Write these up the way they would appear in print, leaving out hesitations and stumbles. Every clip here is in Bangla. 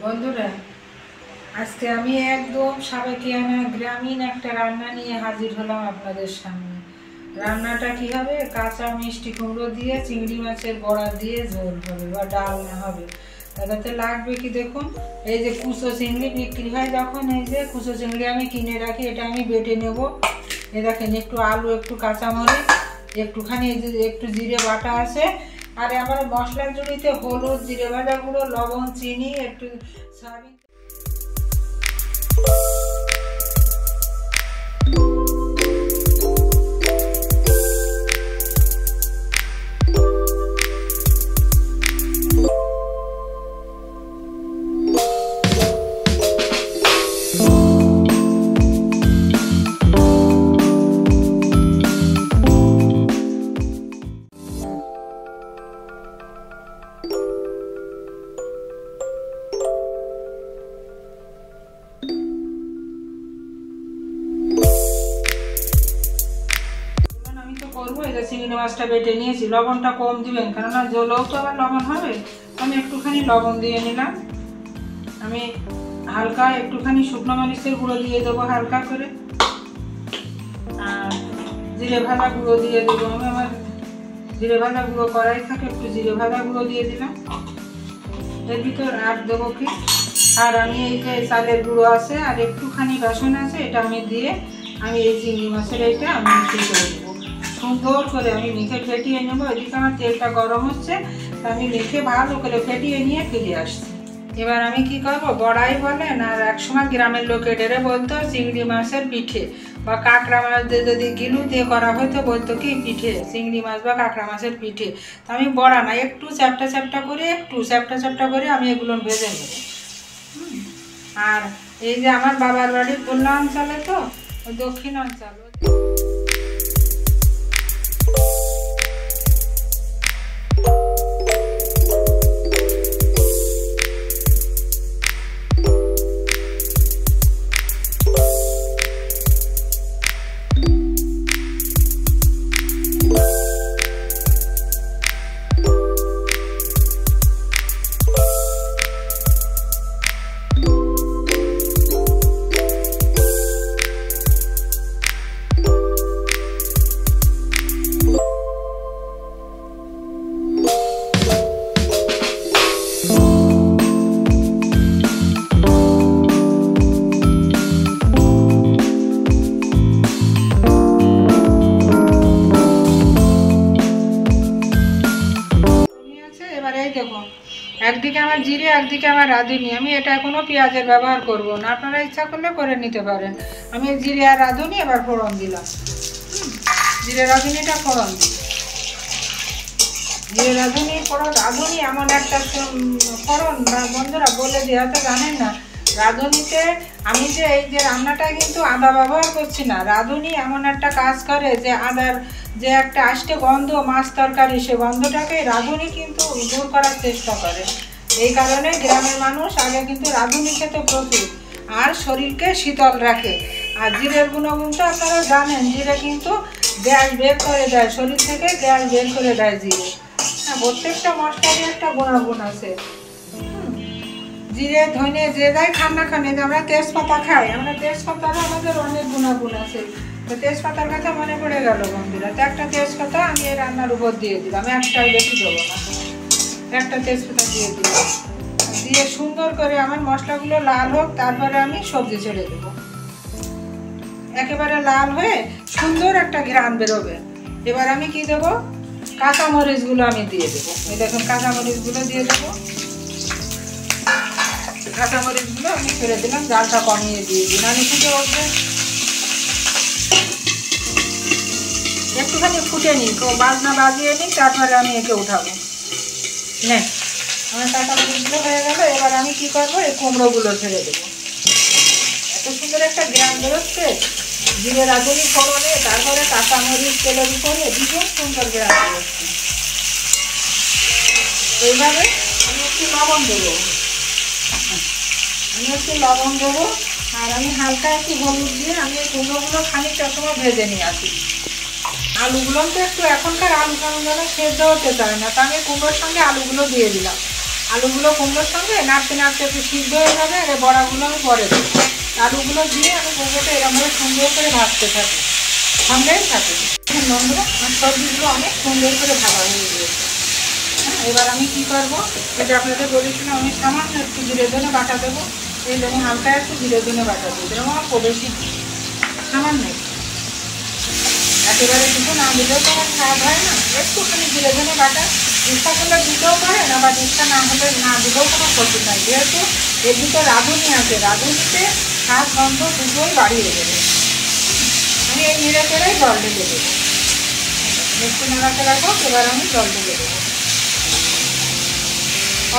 বন্ধুরা, আজকে আমি একদম সাবেকিয়ানা গ্রামীণ একটা রান্না নিয়ে হাজির হলাম আপনাদের সামনে। রান্নাটা কি হবে? কাঁচা মিষ্টি কুমড়ো দিয়ে চিংড়ি মাছের বড়া দিয়ে ঝোল হবে বা ডালনা হবে। তাতে লাগবে কি দেখুন, এই যে কুচো চিংড়ি বিক্রি হয় যখন, এই যে কুচো চিংড়ি আমি কিনে রাখি, এটা আমি বেটে নেব। এ দেখেন, একটু আলু, একটু কাঁচামরিচ, একটুখানি এই যে একটু জিরে বাটা আছে। আর আমার মশলার জুড়িতে হলুদ, জিরে ভাজা গুঁড়ো, লবণ, চিনি, একটু সয়াবিন। চিংড়ি মাছটা বেটে নিয়েছি, লবণটা কম দিবেন, কেননা জলেও তো আবার লবণ হবে। আমি একটুখানি লবণ দিয়ে নিলাম। আমি হালকা একটুখানি শুকনো মরিচের গুঁড়ো দিয়ে দেবো হালকা করে, আর জিরে ভাজা গুঁড়ো দিয়ে দেবো। আমি আমার জিরে ভাজা গুঁড়ো করাই থাকে, একটু জিরে ভাজা গুঁড়ো দিয়ে দিলাম। এর ভিতর আর দেবো কি, আর আমি এই যে চালের গুঁড়ো আছে আর একটুখানি বেসন আছে, এটা আমি দিয়ে আমি এই চিংড়ি মাছের এইটা আমি মিশিয়ে করে দেবো। সুন্দর করে আমি মেখে ফেটিয়ে নেবো। এদিকে আমার তেলটা গরম হচ্ছে, আমি মেখে ভালো করে ফেটিয়ে নিয়ে ফিরে আসছি। এবার আমি কি করবো, বড়াই বলেন, আর একসময় গ্রামের লোক এটারে বলতো চিংড়ি মাছের পিঠে, বা কাঁকড়া মাছ দিয়ে যদি গিলু দিয়ে করা হয়তো বলতো কি পিঠে, চিংড়ি মাছ বা কাঁকড়া মাছের পিঠে। তো আমি বড়া না, একটু চ্যাপটা চ্যাপটা করে আমি এগুলো ভেজে নেব। আর এই যে আমার বাবার বাড়ি খুলনা অঞ্চলে, তো দক্ষিণ অঞ্চল, একদিকে আমার জিরে, একদিকে আমার রাঁধুনি। আমি এটা কোনো পেঁয়াজের ব্যবহার করব না, আপনারা ইচ্ছা করলে করে নিতে পারেন। আমি জিরে আর রাঁধুনি এবার ফোড়ন দিলাম। জিরে রাঁধুনিটা ফোড়ন দিই। জিরে রাঁধুনি ফোড়ন, রাঁধুনি এমন একটা ফোড়ন, বন্ধুরা বলে দেওয়া তো জানেন না। রাঁধুনিতে আমি যে এই যে রান্নাটায় কিন্তু আদা ব্যবহার করছি না। রাঁধুনি এমন একটা কাজ করে যে আদার যে একটা আষ্টে গন্ধ মাছ তরকারি, সে গন্ধটাকে রাঁধুনি কিন্তু দূর করার চেষ্টা করে। এই কারণে গ্রামের মানুষ আগে কিন্তু রাঁধুনি খেতে প্রচুর, আর শরীরকে শীতল রাখে। আর জিরের গুণগুণ তো আপনারা জানেন, জিরে কিন্তু গ্যাস বের করে দেয়, শরীর থেকে গ্যাস বের করে দেয় জিরে। হ্যাঁ, প্রত্যেকটা মশলারই একটা গুণাগুণ আছে। জিরে ধনে যে দেয় খান না খান, আমরা তেজপাতা খাই, আমরা তেজপাতারও আমাদের অনেক গুণাগুণ আছে। তো তেজপাতার কথা মনে পড়ে গেল বন্ধুরা, তো একটা তেজপাতা আমি এই রান্নার উপর দিয়ে দিলাম, একটাই বেশি দেবো না, একটা তেজপাতা দিয়ে দিলাম। দিয়ে সুন্দর করে আমার মশলাগুলো লাল হোক, তারপরে আমি সবজি ছেড়ে দেবো। একেবারে লাল হয়ে সুন্দর একটা ঘ্রাণ বেরোবে। এবার আমি কি দেবো, কাঁচামরিচগুলো আমি দিয়ে দেবো। এই দেখুন, কাঁচামরিচগুলো দিয়ে দেবো। কাঁচামরিচগুলো আমি ছেড়ে দিলাম, জালটা কমিয়ে দিয়ে দিন, আমি ফুটে উঠবে। একটুখানি ফুটে নিই, বাজনা বাজিয়ে নিই, তারপরে আমি একে উঠাবো। হ্যাঁ, আমার কাঁচামরিচগুলো হয়ে গেল। এবার আমি কি করবো, এই কুমড়োগুলো ছেড়ে দেবো। এত সুন্দর একটা গ্রাম বেরোচ্ছে জিরে রাঁধুনি ফোড়নে, তারপরে কাঁচামরিচ তেলের উপরে, ভীষণ সুন্দর গ্রাম বেরোচ্ছে। এইভাবে আমি একটু লবণ দেবো, আর আমি হালকা একটু হলুদ দিয়ে আমি এই কুমড়োগুলো খানিকটা সময় ভেজে নিয়ে আসি। আলুগুলো তো একটু এখনকার আলু কেমন যেন সেদ্ধ হতে চায় না, তা আমি কুমড়োর সঙ্গে আলুগুলো দিয়ে দিলাম। আলুগুলো কুমড়োর সঙ্গে নাড়তে নাড়তে একটু সিদ্ধ হয়ে যাবে, আর বড়াগুলো আমি পরে দেবো। আলুগুলো দিয়ে আমি কুমড়োটা এরকমভাবে সুন্দর করে ভাজতে থাকি, সঙ্গেই থাকি। বন্ধুরা আমার সবজিগুলো অনেক সুন্দর করে ভাজা হয়ে গিয়েছে। হ্যাঁ, এবার আমি কি করবো, এটা আপনাদের বলেছিলাম আমি সামান্য একটু জিরে ধনে বাটা দেবো। এই জন্য হালকা একটু জিরে ধনে বাটা দেবো, যেরকম আমার বেশি সামান্য একেবারে কিছু না দিলেও তো আমার স্বাদ হয় না। একটুখানি জিরে ধনে বাটা ইচ্ছা করলে দিতেও পারেন, আবার ইচ্ছা না হলে না দিলেও কোনো ক্ষতি নাই, যেহেতু এর দুটো রাঁধুনি আছে, রাঁধুনিতে স্বাদ গন্ধ দুটোই বাড়িয়ে দেবে। আমি এই নেড়ে চেড়েই জল ঢেলে দেবো, একটু নাড়াচাড়া হোক। এবার আমি জল ঢেলে দেবো,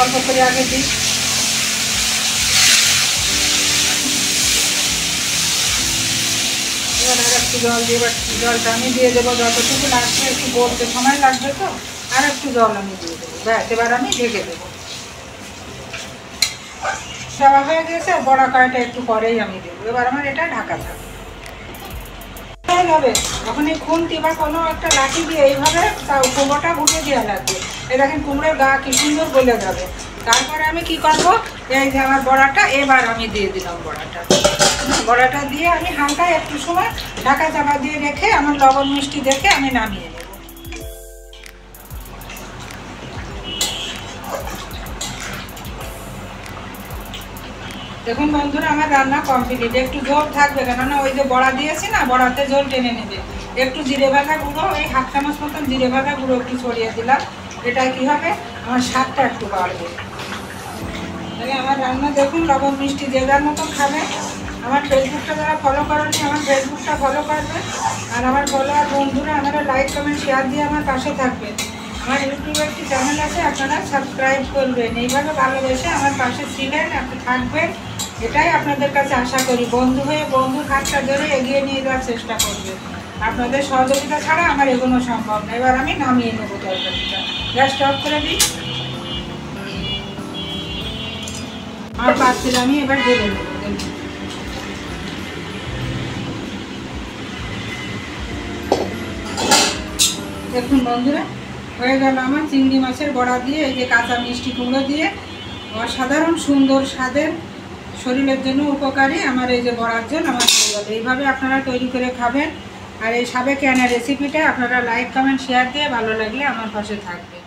অল্প করে আগে দিই। এবার আর একটু জল দিয়ে, এবার জলটা আমি দিয়ে দেবো যতটুকু লাগবে, একটু গড়তে সময় লাগবে তো, আর একটু জল আমি দিয়ে দেবো। ব্যাস, এবার আমি ঢেকে দেবো। দেওয়া হয়ে গেছে, বড়া কড়াইটা একটু পরেই আমি দেবো। এবার আমার এটা ঢাকা থাকবে হয়ে যাবে। তখন এই খুন্তি বা কোনো একটা লাঠি দিয়ে এইভাবে কুমড়োটা ঘুটে দেওয়া লাগবে। এই দেখেন কুমড়োর গা কি সুন্দর গলে যাবে। তারপরে আমি কি করবো, এই যে আমার বড়াটা এবার আমি দিয়ে দিলাম। বড়াটা দিয়ে আমি হালকা একটু সময় ঢাকা চাপা দিয়ে রেখে আমার লবণ মিষ্টি দেখে আমি নামিয়ে নেব। দেখুন বন্ধুরা, আমার রান্না কমপ্লিট। একটু ঝোল থাকবে, কেননা ওই যে বড়া দিয়েছি না, বড়াতে ঝোল টেনে নেবে। একটু জিরে ভাজা গুঁড়ো, এই 1/2 চামচ মতন জিরে ভাজা গুঁড়ো একটু ছড়িয়ে দিলাম। এটা কি হবে, আমার স্বাদটা একটু বাড়বে। তাহলে আমার রান্না দেখুন লবণ মিষ্টি যে যার মতন খাবে। আমার ফেসবুকটা যারা ফলো করেনি, আমার ফেসবুকটা ফলো করবে। আর আমার ফলোয়ার বন্ধুরা আপনারা লাইক কমেন্ট শেয়ার দিয়ে আমার পাশে থাকবেন। আমার ইউটিউবে একটি চ্যানেল আছে, আপনারা সাবস্ক্রাইব করবেন। এইভাবে ভালোবেসে আমার পাশে ছিলেন, আপনি থাকবেন, এটাই আপনাদের কাছে আশা করি। বন্ধু হয়ে বন্ধুর হাতটা ধরে এগিয়ে নিয়ে যাওয়ার চেষ্টা করবেন। আপনাদের সহযোগিতা ছাড়া আমার এগোনো সম্ভব না। এবার আমি নামিয়ে নেবো তরকারিটা, গ্যাসটা অফ করে দিই। আর পাচ্ছিল আমি এবার ঢেলে নেবো। দেখুন বন্ধুরা, হয়ে গেল আমার চিংড়ি মাছের বড়া দিয়ে, এই যে কাঁচা মিষ্টি কুমড়ো দিয়ে অসাধারণ সুন্দর স্বাদের, শরীরের জন্য উপকারী আমার এই যে বড়ার জন্য আমার হয়ে গেল। এইভাবে আপনারা তৈরি করে খাবেন। আর এই সাবেকিয়ানা রেসিপিটা আপনারা লাইক কমেন্ট শেয়ার দিয়ে ভালো লাগলে আমার পাশে থাকবেন।